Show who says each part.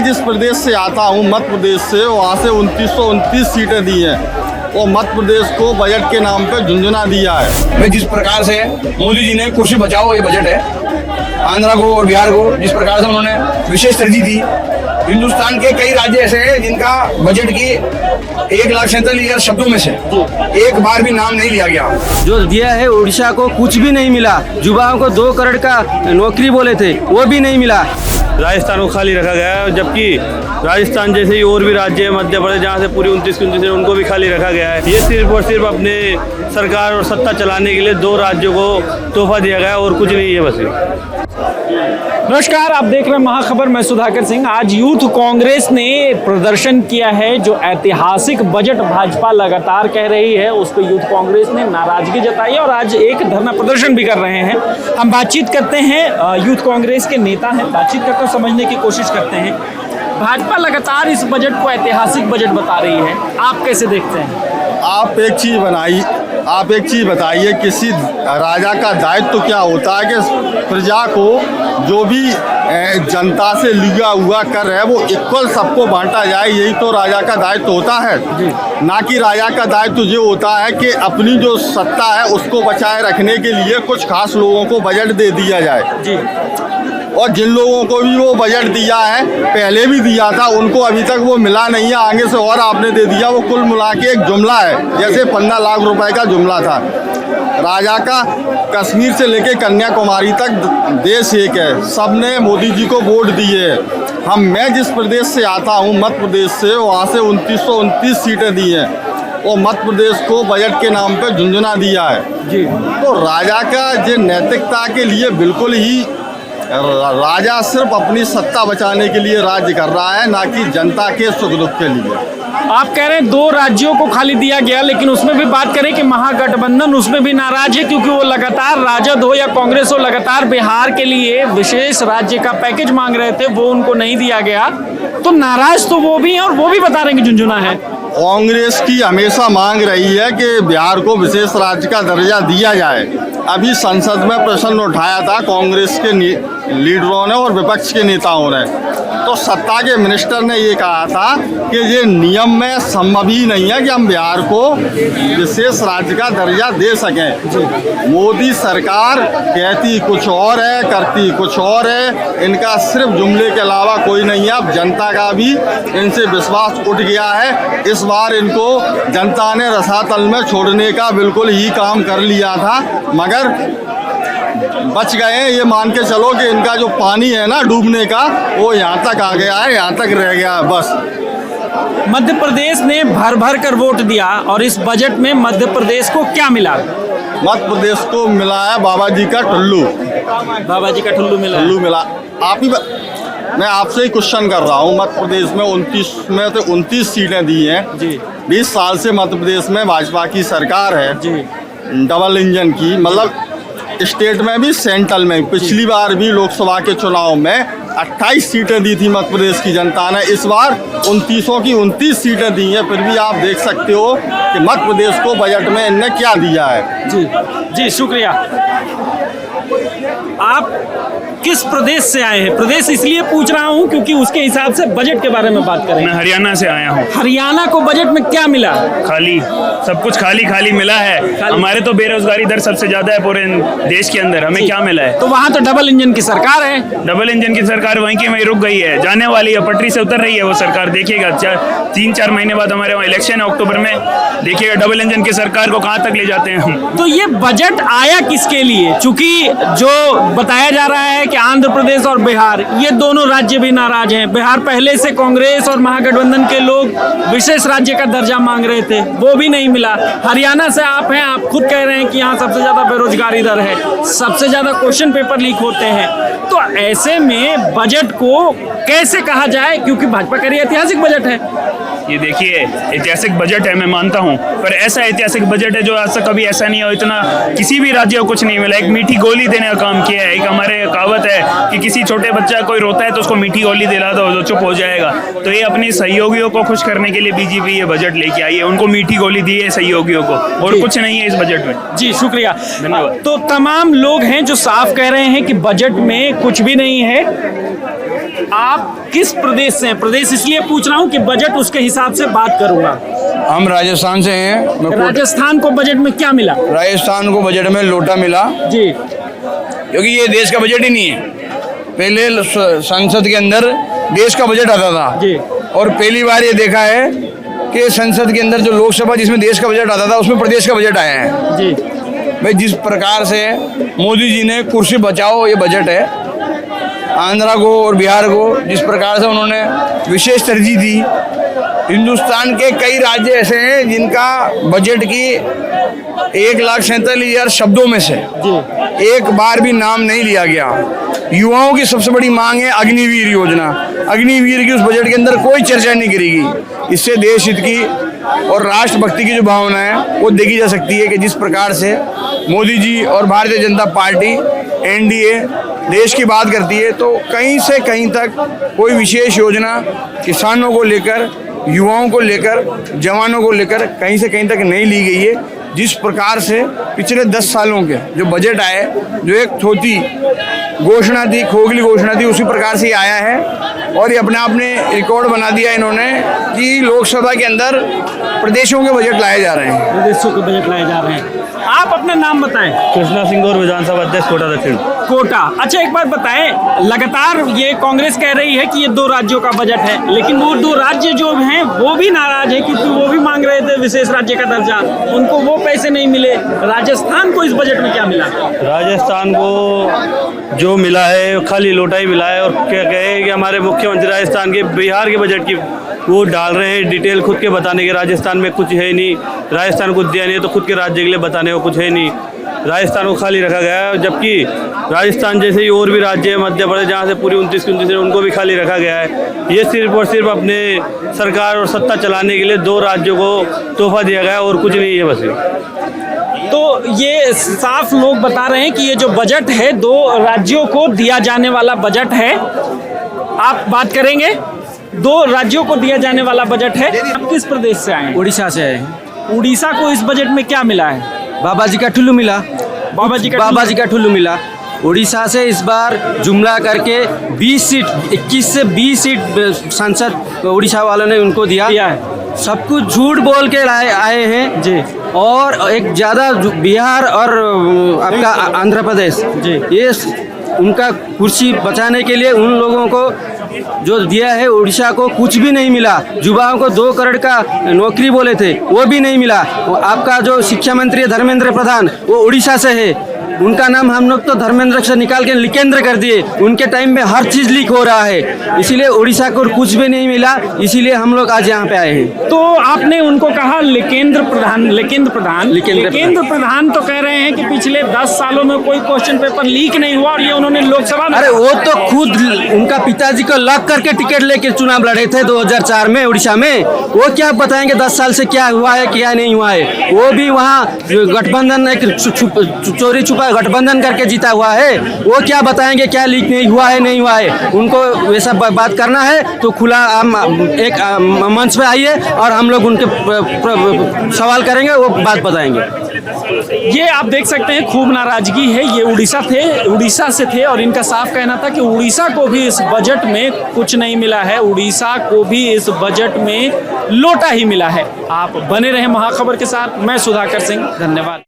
Speaker 1: जिस प्रदेश से आता हूँ, मध्य प्रदेश से, वहाँ से 2929 सीटें दी हैं और मध्य प्रदेश को बजट के नाम पे झुंझुना दिया है।
Speaker 2: मैं जिस प्रकार से मोदी जी ने कुर्सी बचाओ ये बजट है, आंध्रा को और बिहार को जिस प्रकार से उन्होंने विशेष तरजीह दी, हिंदुस्तान के कई राज्य ऐसे हैं जिनका बजट की 1,47,000 शब्दों में से एक बार भी नाम नहीं लिया गया।
Speaker 3: जो दिया है उड़ीसा को कुछ भी नहीं मिला। युवाओं को 2 करोड़ का नौकरी बोले थे, वो भी नहीं मिला।
Speaker 4: राजस्थान को खाली रखा गया है, जबकि राजस्थान जैसे ही और भी राज्य है मध्य प्रदेश जहाँ से पूरी 29 है उनको भी खाली रखा गया है। ये सिर्फ और सिर्फ अपने सरकार और सत्ता चलाने के लिए 2 राज्यों को तोहफा दिया गया है और कुछ नहीं है बस।
Speaker 5: नमस्कार, आप देख रहे हैं महाखबर, मैं सुधाकर सिंह। आज यूथ कांग्रेस ने प्रदर्शन किया है। जो ऐतिहासिक बजट भाजपा लगातार कह रही है उस पर यूथ कांग्रेस ने नाराजगी जताई और आज एक धरना प्रदर्शन भी कर रहे हैं। हम बातचीत करते हैं, यूथ कांग्रेस के नेता हैं, बातचीत करके समझने की कोशिश करते हैं। भाजपा लगातार इस बजट को ऐतिहासिक बजट बता रही है, आप कैसे देखते हैं?
Speaker 1: आप एक चीज़ बताइए, किसी राजा का दायित्व तो क्या होता है कि प्रजा को जो भी जनता से लिया हुआ कर है वो इक्वल सबको बांटा जाए, यही तो राजा का दायित्व होता है। ना कि राजा का दायित्व ये होता है कि अपनी जो सत्ता है उसको बचाए रखने के लिए कुछ खास लोगों को बजट दे दिया जाए जी। और जिन लोगों को भी वो बजट दिया है, पहले भी दिया था, उनको अभी तक वो मिला नहीं है, आगे से और आपने दे दिया। वो कुल मिला के एक जुमला है, जैसे 15 लाख रुपए का जुमला था। राजा का कश्मीर से लेके कन्याकुमारी तक देश एक है, सबने मोदी जी को वोट दिए। मैं जिस प्रदेश से आता हूँ, मध्य प्रदेश से, वहाँ से 2929 सीटें दी हैं और मध्य प्रदेश को बजट के नाम पे झुंझुना दिया है जी। तो राजा का जो नैतिकता के लिए बिल्कुल ही, राजा सिर्फ अपनी सत्ता बचाने के लिए राज्य कर रहा है, ना कि जनता के सुख दुख के लिए।
Speaker 5: आप कह रहे हैं 2 राज्यों को खाली दिया गया, लेकिन उसमें भी बात करें कि महागठबंधन उसमें भी नाराज है, क्योंकि वो लगातार, राजद हो या कांग्रेस हो, लगातार बिहार के लिए विशेष राज्य का पैकेज मांग रहे थे, वो उनको नहीं दिया गया। तो नाराज तो वो भी हैं और वो भी बता रहे हैं कि झुंझुना है।
Speaker 1: कांग्रेस की हमेशा मांग रही है कि बिहार को विशेष राज्य का दर्जा दिया जाए। अभी संसद में प्रश्न उठाया था कांग्रेस के लीडरों ने और विपक्ष के नेताओं ने, तो सत्ता के मिनिस्टर ने ये कहा था कि ये नियम में संभव ही नहीं है कि हम बिहार को विशेष राज्य का दर्जा दे सकें। मोदी सरकार कहती कुछ और है, करती कुछ और है, इनका सिर्फ जुमले के अलावा कोई नहीं है। अब जनता का भी इनसे विश्वास उठ गया है। इस बार इनको जनता ने रसातल में छोड़ने का बिल्कुल ही काम कर लिया था, मगर बच गए हैं। ये मान के चलो कि इनका जो पानी है ना डूबने का, वो यहाँ तक आ गया है, यहाँ तक रह गया है बस।
Speaker 5: मध्य प्रदेश ने भर भर कर वोट दिया और इस बजट में मध्य प्रदेश को क्या मिला?
Speaker 1: मध्य प्रदेश को मिला है बाबा जी का टुल्लू।
Speaker 5: बाबा जी का टुल्लू मिला।
Speaker 1: मैं आपसे ही क्वेश्चन कर रहा हूँ। मध्य प्रदेश में 29 सीटें दी हैं जी। 20 साल से मध्य प्रदेश में भाजपा की सरकार है जी, डबल इंजन की, मतलब स्टेट में भी सेंट्रल में। पिछली बार भी लोकसभा के चुनाव में 28 सीटें दी थी मध्य प्रदेश की जनता ने, इस बार 29 की 29 सीटें दी हैं। फिर भी आप देख सकते हो कि मध्य प्रदेश को बजट में इनने क्या दिया है
Speaker 5: जी। शुक्रिया। आप किस प्रदेश से आए हैं? प्रदेश इसलिए पूछ रहा हूं क्योंकि उसके हिसाब से बजट के बारे में बात करें।
Speaker 6: मैं हरियाणा से आया हूं।
Speaker 5: हरियाणा को बजट में क्या मिला?
Speaker 6: खाली, सब कुछ खाली मिला है। हमारे तो बेरोजगारी दर सबसे ज्यादा है पूरे देश के अंदर, हमें क्या मिला है?
Speaker 5: तो वहाँ तो डबल इंजन की सरकार है।
Speaker 6: डबल इंजन की सरकार वहीं की वहीं रुक गई है, जाने वाली है, पटरी से उतर रही है वो सरकार। देखिएगा 3-4 महीने बाद हमारे वहाँ इलेक्शन है अक्टूबर में, देखिएगा डबल इंजन की सरकार को कहाँ तक ले जाते हैं हम।
Speaker 5: तो ये बजट आया किसके लिए? चूंकि जो बताया जा रहा है कि आंध्र प्रदेश और बिहार, ये दोनों राज्य भी नाराज हैं। बिहार पहले से कांग्रेस और महागठबंधन के लोग विशेष राज्य का दर्जा मांग रहे थे, वो भी नहीं मिला। हरियाणा से आप हैं, आप खुद कह रहे हैं कि यहाँ सबसे ज्यादा बेरोजगारी दर है, सबसे ज्यादा क्वेश्चन पेपर लीक होते हैं। तो ऐसे में बजट को कैसे कहा जाए, क्योंकि भाजपा कह रही है ऐतिहासिक बजट है।
Speaker 6: ये देखिए, ऐतिहासिक बजट है, मैं मानता हूँ, पर ऐसा ऐतिहासिक बजट है जो आज तक कभी ऐसा नहीं हो, इतना किसी भी राज्य को कुछ नहीं मिला। एक मीठी गोली देने का काम किया है। एक हमारे कहावत है कि किसी छोटे बच्चा कोई रोता है तो उसको मीठी गोली दिला दो, जो चुप हो जाएगा। तो ये अपने सहयोगियों को खुश करने के लिए बीजेपी ये बजट लेके आई है, उनको मीठी गोली दी है सहयोगियों को, और कुछ नहीं है इस बजट में।
Speaker 5: जी शुक्रिया,
Speaker 6: धन्यवाद।
Speaker 5: तो तमाम लोग हैं जो साफ कह रहे हैं कि बजट में कुछ भी नहीं है। आप किस प्रदेश से हैं? प्रदेश इसलिए पूछ रहा हूँ कि बजट उसके हिसाब से बात करूंगा।
Speaker 2: हम राजस्थान से हैं।
Speaker 5: राजस्थान को बजट में क्या मिला?
Speaker 2: राजस्थान को बजट में लोटा मिला
Speaker 5: जी,
Speaker 2: क्योंकि ये देश का बजट ही नहीं है। पहले संसद के अंदर देश का बजट आता था
Speaker 5: जी।
Speaker 2: और पहली बार ये देखा है कि संसद के अंदर जो लोकसभा जिसमें देश का बजट आता था उसमें प्रदेश का बजट आया है।
Speaker 5: जी।
Speaker 2: भाई जिस प्रकार से मोदी जी ने कुर्सी बचाओ ये बजट है, आंध्रा को और बिहार को जिस प्रकार से उन्होंने विशेष तरजीह दी, हिंदुस्तान के कई राज्य ऐसे हैं जिनका बजट की 1,47,000 शब्दों में से एक बार भी नाम नहीं लिया गया। युवाओं की सबसे बड़ी मांग है अग्निवीर योजना। अग्निवीर की उस बजट के अंदर कोई चर्चा नहीं करेगी। इससे देश हित की और राष्ट्रभक्ति की जो भावना है वो देखी जा सकती है कि जिस प्रकार से मोदी जी और भारतीय जनता पार्टी एनडीए देश की बात करती है तो कहीं से कहीं तक कोई विशेष योजना किसानों को लेकर, युवाओं को लेकर, जवानों को लेकर कहीं से कहीं तक नहीं ली गई है। जिस प्रकार से पिछले 10 सालों के जो बजट आए, जो एक थोती घोषणा थी, खोखली घोषणा थी, उसी प्रकार से आया है और ये अपने आप ने रिकॉर्ड बना दिया इन्होंने कि लोकसभा के अंदर प्रदेशों के बजट लाए जा रहे हैं।
Speaker 5: प्रदेशों के बजट लाए जा रहे हैं। आप अपना नाम बताएं।
Speaker 4: कृष्णा सिंह और विधानसभा अध्यक्ष कोटा दक्षिण।
Speaker 5: कोटा। अच्छा, एक बात बताएं, लगातार ये कांग्रेस कह रही है कि ये 2 राज्यों का बजट है, लेकिन वो 2 राज्य जो हैं वो भी नाराज है क्योंकि वो भी मांग रहे थे विशेष राज्य का दर्जा, उनको वो पैसे नहीं मिले। राजस्थान को इस बजट में क्या मिला?
Speaker 4: राजस्थान को जो मिला है खाली लोटा ही मिला है। और क्या कहे कि हमारे मुख्यमंत्री राजस्थान के बिहार के बजट की वो डाल रहे हैं डिटेल खुद के बताने के। राजस्थान में कुछ है नहीं, राजस्थान कुछ दिया नहीं तो खुद के राज्य के लिए बताने को कुछ है नहीं। राजस्थान को खाली रखा गया है, जबकि राजस्थान जैसे ही और भी राज्य है मध्य प्रदेश जहाँ से पूरी 29 की 29 उनको भी खाली रखा गया है। ये सिर्फ और सिर्फ अपने सरकार और सत्ता चलाने के लिए 2 राज्यों को तोहफा दिया गया और कुछ नहीं है बस।
Speaker 5: तो ये साफ लोग बता रहे हैं कि ये जो बजट है 2 राज्यों को दिया जाने वाला बजट है। आप बात करेंगे, 2 राज्यों को दिया जाने वाला बजट है। आप किस प्रदेश से आए हैं?
Speaker 3: उड़ीसा से है।
Speaker 5: उड़ीसा को इस बजट में क्या मिला है?
Speaker 3: बाबा जी का ठुल्लू मिला।
Speaker 5: बाबा जी का
Speaker 3: ठुल्लू मिला। उड़ीसा से इस बार जुमला करके 20 सीट, 21 से 20 सीट सांसद उड़ीसा वालों ने उनको दिया
Speaker 5: है।
Speaker 3: सब कुछ झूठ बोल के आए हैं
Speaker 5: जी।
Speaker 3: और एक ज़्यादा बिहार और आपका आंध्र प्रदेश
Speaker 5: जी,
Speaker 3: ये उनका कुर्सी बचाने के लिए उन लोगों को जो दिया है, उड़ीसा को कुछ भी नहीं मिला। युवाओं को 2 करोड़ का नौकरी बोले थे, वो भी नहीं मिला। आपका जो शिक्षा मंत्री है धर्मेंद्र प्रधान, वो उड़ीसा से है। उनका नाम हम लोग तो धर्मेंद्र से निकाल के लिकेंद्र कर दिए। उनके टाइम में हर चीज़ लीक हो रहा है, इसीलिए उड़ीसा को कुछ भी नहीं मिला, इसीलिए हम लोग आज यहाँ पे आए हैं।
Speaker 5: तो आपने उनको कहा लिकेंद्र प्रधान तो कह रहे हैं कि पिछले 10 सालों में कोई क्वेश्चन पेपर लीक नहीं हुआ और ये उन्होंने लोकसभा में।
Speaker 3: अरे वो तो खुद उनका पिताजी को लॉक करके टिकट लेके चुनाव लड़े थे 2004 में उड़ीसा में। वो क्या बताएंगे 10 साल से क्या हुआ है क्या नहीं हुआ है। वो भी वहाँ गठबंधन एक चोरी छुपा गठबंधन करके जीता हुआ है। वो क्या बताएंगे क्या लीक नहीं हुआ है नहीं हुआ है। उनको वैसा बात करना है तो खुला एक मंच पे आइए और हम लोग उनके सवाल करेंगे, वो बात बताएंगे।
Speaker 5: ये आप देख सकते हैं खूब नाराजगी है। ये उड़ीसा से थे और इनका साफ कहना था कि उड़ीसा को भी इस बजट में कुछ नहीं मिला है, उड़ीसा को भी इस बजट में लोटा ही मिला है। आप बने रहे महाखबर के साथ। मैं सुधाकर सिंह, धन्यवाद।